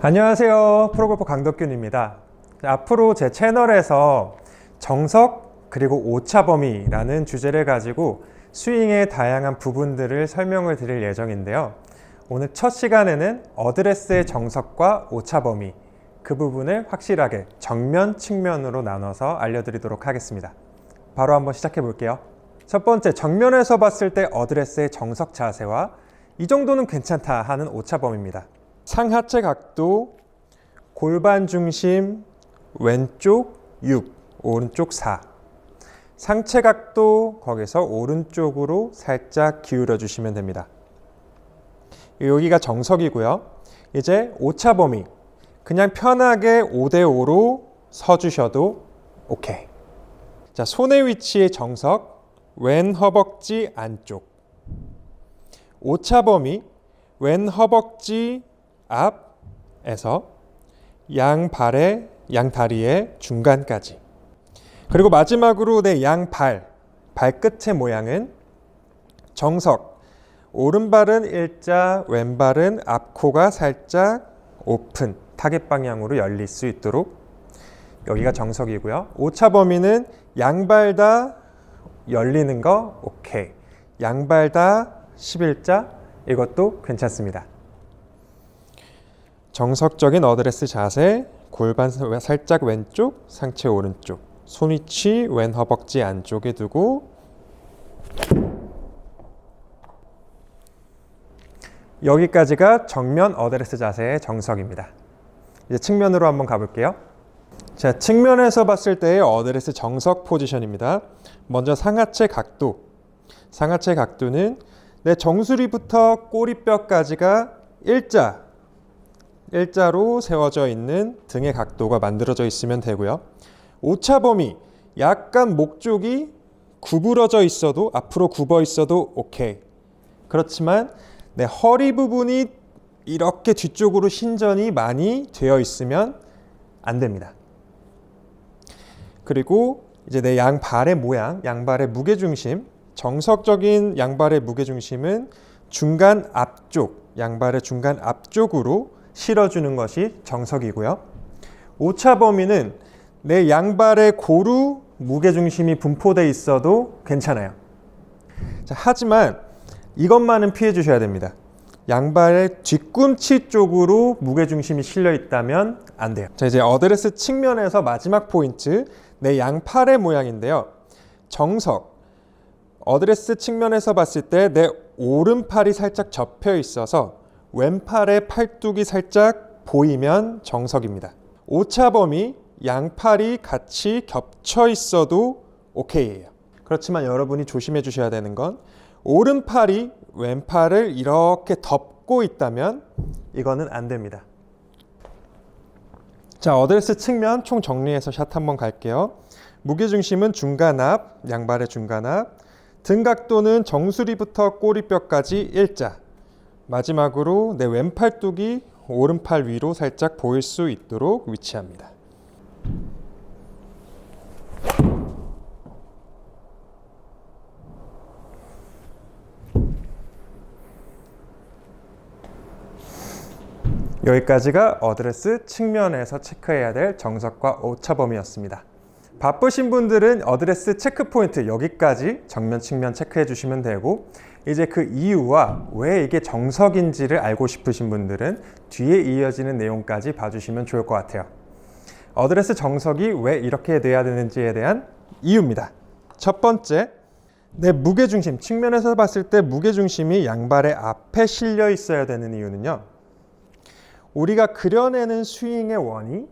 안녕하세요. 프로골퍼 강덕균입니다. 앞으로 제 채널에서 정석 그리고 오차범위라는 주제를 가지고 스윙의 다양한 부분들을 설명을 드릴 예정인데요. 오늘 첫 시간에는 어드레스의 정석과 오차범위 그 부분을 확실하게 정면, 측면으로 나눠서 알려드리도록 하겠습니다. 바로 한번 시작해 볼게요. 첫 번째, 정면에서 봤을 때 어드레스의 정석 자세와 이 정도는 괜찮다 하는 오차범위입니다. 상하체 각도, 골반 중심, 왼쪽 6, 오른쪽 4. 상체 각도, 거기서 오른쪽으로 살짝 기울여 주시면 됩니다. 여기가 정석이고요. 이제 오차범위. 그냥 편하게 5대5로 서주셔도 오케이. 자, 손의 위치의 정석, 왼 허벅지 안쪽. 오차범위, 왼 허벅지 앞에서 양 다리의 중간까지. 그리고 마지막으로 내 양발, 발끝의 모양은 정석. 오른발은 일자, 왼발은 앞코가 살짝 오픈, 타겟 방향으로 열릴 수 있도록. 여기가 정석이고요. 오차범위는 양발 다 열리는 거 오케이. 양발 다 11자, 이것도 괜찮습니다. 정석적인 어드레스 자세, 골반 살짝 왼쪽, 상체 오른쪽, 손 위치 왼 허벅지 안쪽에 두고 여기까지가 정면 어드레스 자세의 정석입니다. 이제 측면으로 한번 가볼게요. 자, 측면에서 봤을 때의 어드레스 정석 포지션입니다. 먼저 상하체 각도. 상하체 각도는 내 정수리부터 꼬리뼈까지가 일자로 세워져 있는 등의 각도가 만들어져 있으면 되고요. 오차범위, 약간 목 쪽이 구부러져 있어도, 앞으로 굽어 있어도 오케이. 그렇지만 내 허리 부분이 이렇게 뒤쪽으로 신전이 많이 되어 있으면 안 됩니다. 그리고 이제 내 양발의 모양, 양발의 무게중심, 정석적인 양발의 무게중심은 중간 앞쪽, 양발의 중간 앞쪽으로 실어주는 것이 정석이고요. 오차범위는 내 양발의 고루 무게중심이 분포되어 있어도 괜찮아요. 자, 하지만 이것만은 피해 주셔야 됩니다. 양발의 뒤꿈치 쪽으로 무게중심이 실려 있다면 안 돼요. 자, 이제 어드레스 측면에서 마지막 포인트, 내 양팔의 모양인데요. 정석, 어드레스 측면에서 봤을 때 내 오른팔이 살짝 접혀 있어서 왼팔의 팔뚝이 살짝 보이면 정석입니다. 오차범위, 양팔이 같이 겹쳐 있어도 오케이예요. 그렇지만 여러분이 조심해 주셔야 되는 건 오른팔이 왼팔을 이렇게 덮고 있다면 이거는 안 됩니다. 자, 어드레스 측면 총 정리해서 샷 한번 갈게요. 무게중심은 중간 앞, 양발의 중간 앞. 등 각도는 정수리부터 꼬리뼈까지 일자. 마지막으로 내 왼팔뚝이 오른팔 위로 살짝 보일 수 있도록 위치합니다. 여기까지가 어드레스 측면에서 체크해야 될 정석과 오차범위였습니다. 바쁘신 분들은 어드레스 체크 포인트 여기까지 정면 측면 체크해 주시면 되고, 이제 그 이유와 왜 이게 정석인지를 알고 싶으신 분들은 뒤에 이어지는 내용까지 봐주시면 좋을 것 같아요. 어드레스 정석이 왜 이렇게 돼야 되는지에 대한 이유입니다. 첫 번째, 내 무게중심, 측면에서 봤을 때 무게중심이 양발의 앞에 실려 있어야 되는 이유는요. 우리가 그려내는 스윙의 원이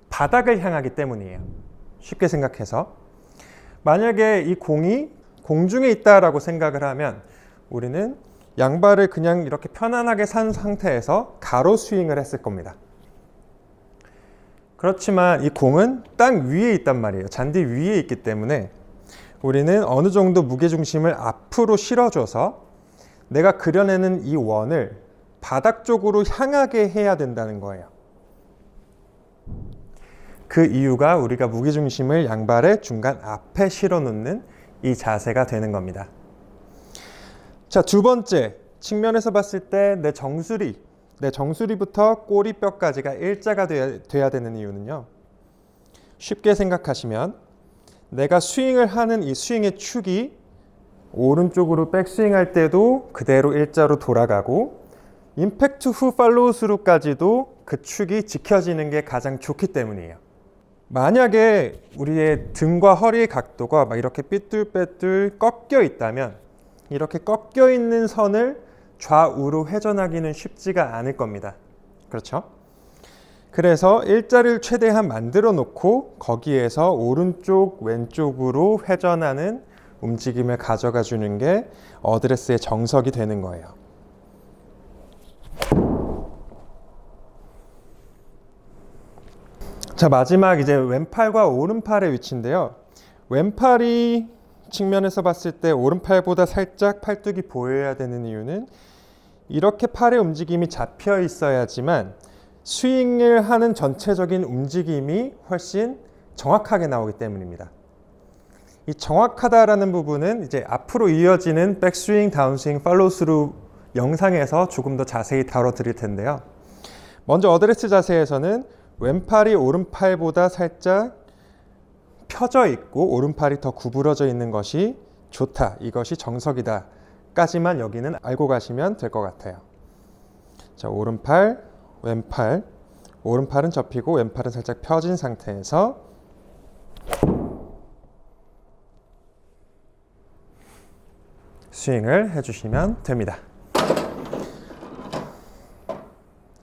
바닥을 향하기 때문이에요. 쉽게 생각해서 만약에 이 공이 공중에 있다라고 생각을 하면 우리는 양발을 그냥 이렇게 편안하게 산 상태에서 가로 스윙을 했을 겁니다. 그렇지만 이 공은 땅 위에 있단 말이에요. 잔디 위에 있기 때문에 우리는 어느 정도 무게중심을 앞으로 실어줘서 내가 그려내는 이 원을 바닥 쪽으로 향하게 해야 된다는 거예요. 그 이유가 우리가 무게중심을 양발의 중간 앞에 실어 놓는 이 자세가 되는 겁니다. 자, 두 번째, 측면에서 봤을 때 내 정수리, 내 정수리부터 꼬리뼈까지가 일자가 돼야 되는 이유는요. 쉽게 생각하시면 내가 스윙을 하는 이 스윙의 축이 오른쪽으로 백스윙 할 때도 그대로 일자로 돌아가고 임팩트 후 팔로우 스루까지도 그 축이 지켜지는 게 가장 좋기 때문이에요. 만약에 우리의 등과 허리의 각도가 막 이렇게 삐뚤빼뚤 꺾여 있다면 이렇게 꺾여 있는 선을 좌우로 회전하기는 쉽지가 않을 겁니다. 그렇죠? 그래서 일자를 최대한 만들어 놓고 거기에서 오른쪽 왼쪽으로 회전하는 움직임을 가져가 주는 게 어드레스의 정석이 되는 거예요. 자, 마지막 이제 왼팔과 오른팔의 위치인데요. 왼팔이 측면에서 봤을 때 오른팔보다 살짝 팔뚝이 보여야 되는 이유는 이렇게 팔의 움직임이 잡혀 있어야지만 스윙을 하는 전체적인 움직임이 훨씬 정확하게 나오기 때문입니다. 이 정확하다라는 부분은 이제 앞으로 이어지는 백스윙, 다운스윙, 팔로우스루 영상에서 조금 더 자세히 다뤄드릴 텐데요. 먼저 어드레스 자세에서는 왼팔이 오른팔보다 살짝 펴져 있고 오른팔이 더 구부러져 있는 것이 좋다. 이것이 정석이다. 까지만 여기는 알고 가시면 될 것 같아요. 자, 오른팔, 왼팔. 오른팔은 접히고 왼팔은 살짝 펴진 상태에서 스윙을 해주시면 됩니다.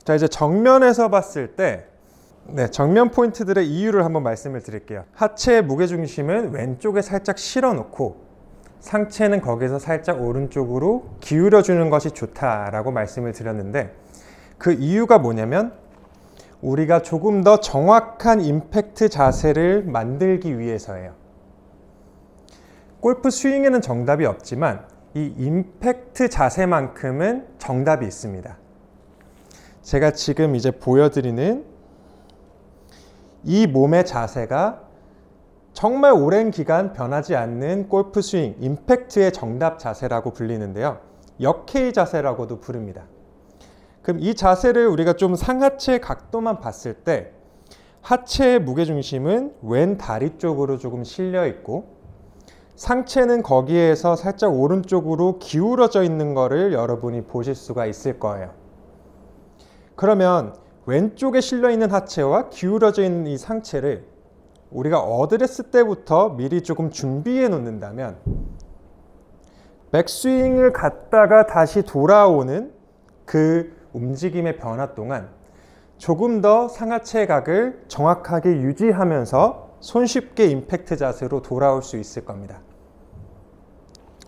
자, 이제 정면에서 봤을 때 정면 포인트들의 이유를 한번 말씀을 드릴게요. 하체의 무게중심은 왼쪽에 살짝 실어놓고 상체는 거기서 살짝 오른쪽으로 기울여주는 것이 좋다라고 말씀을 드렸는데 그 이유가 뭐냐면 우리가 조금 더 정확한 임팩트 자세를 만들기 위해서예요. 골프 스윙에는 정답이 없지만 이 임팩트 자세만큼은 정답이 있습니다. 제가 지금 이제 보여드리는 이 몸의 자세가 정말 오랜 기간 변하지 않는 골프 스윙, 임팩트의 정답 자세라고 불리는데요. 역회의 자세라고도 부릅니다. 그럼 이 자세를 우리가 좀 상하체 각도만 봤을 때 하체의 무게중심은 왼 다리 쪽으로 조금 실려 있고 상체는 거기에서 살짝 오른쪽으로 기울어져 있는 거를 여러분이 보실 수가 있을 거예요. 그러면 왼쪽에 실려 있는 하체와 기울어져 있는 이 상체를 우리가 어드레스 때부터 미리 조금 준비해 놓는다면 백스윙을 갔다가 다시 돌아오는 그 움직임의 변화 동안 조금 더 상하체 각을 정확하게 유지하면서 손쉽게 임팩트 자세로 돌아올 수 있을 겁니다.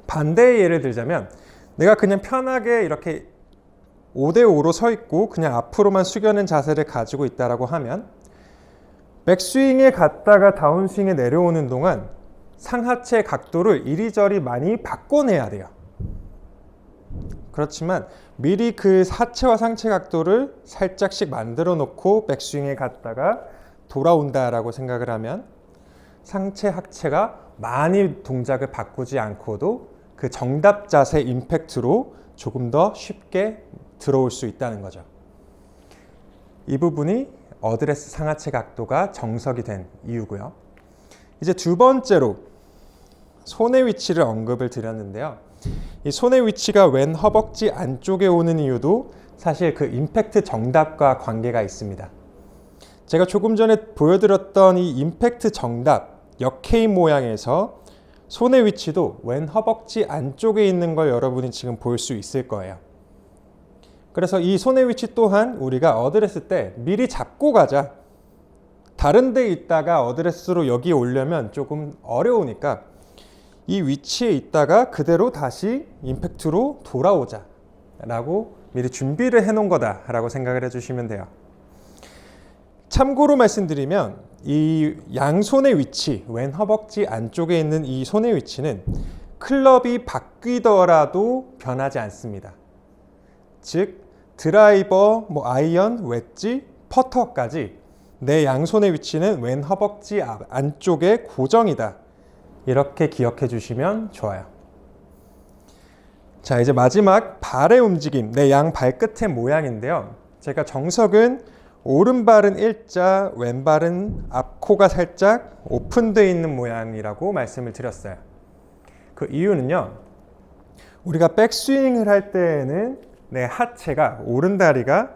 반대의 예를 들자면 내가 그냥 편하게 이렇게 5대5로 서 있고 그냥 앞으로만 숙여낸 자세를 가지고 있다라고 하면 백스윙에 갔다가 다운스윙에 내려오는 동안 상하체 각도를 이리저리 많이 바꿔내야 돼요. 그렇지만 미리 그 하체와 상체 각도를 살짝씩 만들어 놓고 백스윙에 갔다가 돌아온다라고 생각을 하면 상체, 하체가 많이 동작을 바꾸지 않고도 그 정답 자세 임팩트로 조금 더 쉽게 들어올 수 있다는 거죠. 이 부분이 어드레스 상하체 각도가 정석이 된 이유고요. 이제 두 번째로 손의 위치를 언급을 드렸는데요. 이 손의 위치가 왼 허벅지 안쪽에 오는 이유도 사실 그 임팩트 정답과 관계가 있습니다. 제가 조금 전에 보여드렸던 이 임팩트 정답, 역회의 모양에서 손의 위치도 왼 허벅지 안쪽에 있는 걸 여러분이 지금 볼 수 있을 거예요. 그래서 이 손의 위치 또한 우리가 어드레스 때 미리 잡고 가자. 다른 데 있다가 어드레스로 여기 오려면 조금 어려우니까 이 위치에 있다가 그대로 다시 임팩트로 돌아오자 라고 미리 준비를 해 놓은 거다 라고 생각을 해주시면 돼요. 참고로 말씀드리면 이 양손의 위치, 왼 허벅지 안쪽에 있는 이 손의 위치는 클럽이 바뀌더라도 변하지 않습니다. 즉 드라이버, 아이언, 웨지, 퍼터까지 내 양손의 위치는 왼 허벅지 안쪽에 고정이다. 이렇게 기억해 주시면 좋아요. 자, 이제 마지막 발의 움직임, 내 양 발끝의 모양인데요. 제가 정석은 오른발은 일자, 왼발은 앞코가 살짝 오픈되어 있는 모양이라고 말씀을 드렸어요. 그 이유는요, 우리가 백스윙을 할 때에는 내 하체가, 오른다리가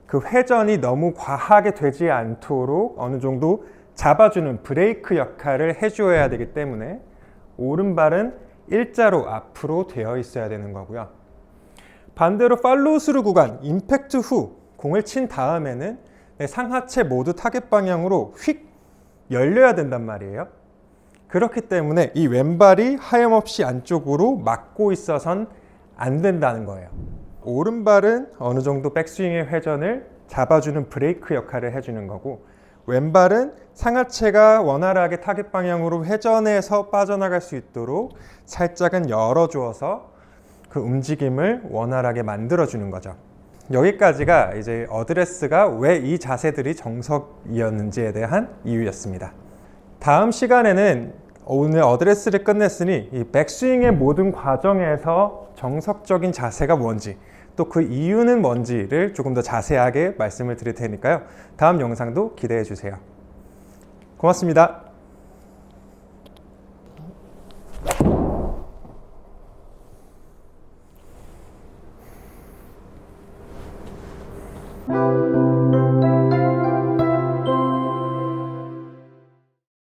그 회전이 너무 과하게 되지 않도록 어느 정도 잡아주는 브레이크 역할을 해줘야 되기 때문에 오른발은 일자로 앞으로 되어 있어야 되는 거고요. 반대로 팔로우 스루 구간, 임팩트 후 공을 친 다음에는 내 상하체 모두 타겟 방향으로 휙 열려야 된단 말이에요. 그렇기 때문에 이 왼발이 하염없이 안쪽으로 막고 있어선 안 된다는 거예요. 오른발은 어느 정도 백스윙의 회전을 잡아주는 브레이크 역할을 해주는 거고, 왼발은 상하체가 원활하게 타겟 방향으로 회전해서 빠져나갈 수 있도록 살짝은 열어주어서 그 움직임을 원활하게 만들어주는 거죠. 여기까지가 이제 어드레스가 왜 이 자세들이 정석이었는지에 대한 이유였습니다. 다음 시간에는 오늘 어드레스를 끝냈으니 이 백스윙의 모든 과정에서 정석적인 자세가 뭔지, 또 그 이유는 뭔지를 조금 더 자세하게 말씀을 드릴 테니까요. 다음 영상도 기대해 주세요. 고맙습니다.